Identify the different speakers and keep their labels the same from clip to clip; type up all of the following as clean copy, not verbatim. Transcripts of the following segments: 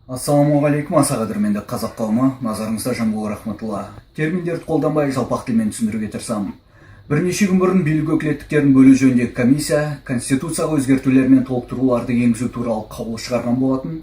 Speaker 1: Ассалаумағалейкум, аса қадірменді қазақ қауымы, назарыңызда жамбыл рахматулла. Терминдерді қолданбай жалпақ тілмен түсіндіруге тырысамын. Бірнеше күн бұрын билік өкілеттіктерін бөлу жөніндегі комиссия конституцияға өзгертулер мен толықтыруларды енгізу туралы қаулы шығарған болатын.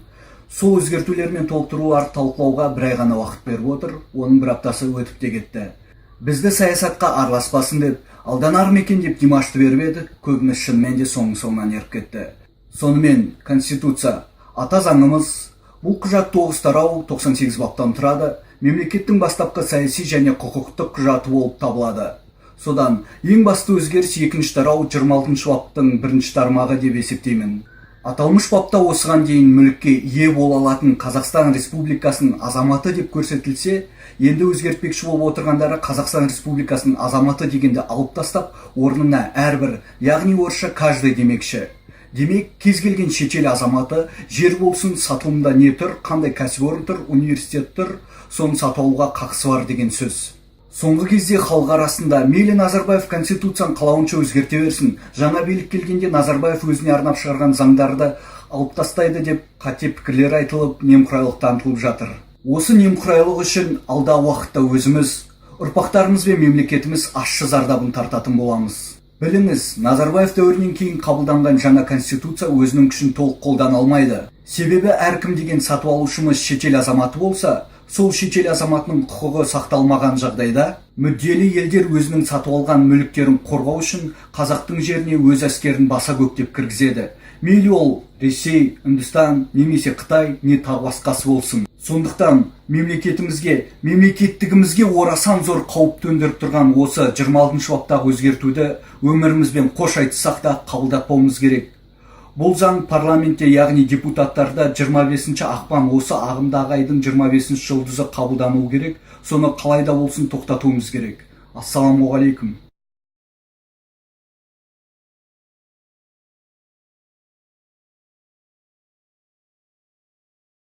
Speaker 1: Сол өзгертулер мен толықтыруларды талқылауға бір ай ғана уақыт беріп отыр, оның бір аптасы өтіп те кетті. Бізді саясатқа араласпасын деп, алданар ма екен деп Димашты беріп едік, көбіміз шынымен де соңынан еріп кетті. Сонымен конституция ата заңымыз. Бұл құжат 9 тарау 98 баптан тұрады, мемлекеттің бастапқы саяси және құқықтық құжаты болып табылады. Содан ең басты өзгеріс 2 тарау 26 баптың 1 тармағы деп есептеймін. Аталмыш бапта осыған дейін мүлікке ие бола алатын Қазақстан Республикасының азаматы деп көрсетілсе, енді өзгертпекші болып отырғандары Қазақстан Республикасының азаматы дегенді алып тастап, орнына әрбір, яғни орысша каждый демекші. Демек, кез келген шетел азаматы жер болсын, сатылымда не тұр, қандай кәсіпорын тұр, университет тұр, соны сатып алуға қақысы бар деген сөз. Соңғы кезде халық арасында мейлі Назарбаев конституцияны қалауынша өзгерте берсін, жаңа билік келгенде Назарбаев өзіне арнап шығарған заңдарды алып тастайды деп қате пікірлер айтылып, немқұрайлық танытылып жатыр. Осы немқұрайлық үшін алдағы уақытта өзіміз, ұрпақтарымыз бен мемлекетіміз ащы зардабын тартатын боламыз. Біліңіз, Назарбаев дәуірінен кейін қабылданған жаңа конституция өзінің күшін толық қолдана алмайды. Себебі әркім деген сатып алушымыз шетел азаматы болса, сол шетел азаматының құқығы сақталмаған жағдайда, мүдделі елдер өзінің сатып алған мүліктерін қорғау үшін қазақтың жеріне өз әскерін баса көктеп кіргізеді. Мейлі ол Ресей, Үндістан, немесе Қытай, не тағы басқасы болсын. Сондықтан мемлекеттігімізге орасан зор қауіп төндіріп тұрған осы 26 баптағы өзгертуді өмірімізбен қош айтсақ та қабылдатпауымыз керек. Бұл заң парламентте, яғни депутаттарда 25 ақпан осы ағымдағы айдың 25 жұлдызы қабылдануы керек. Соны қалайда болсын тоқтатуымыз керек. Ассаламуғалейкум.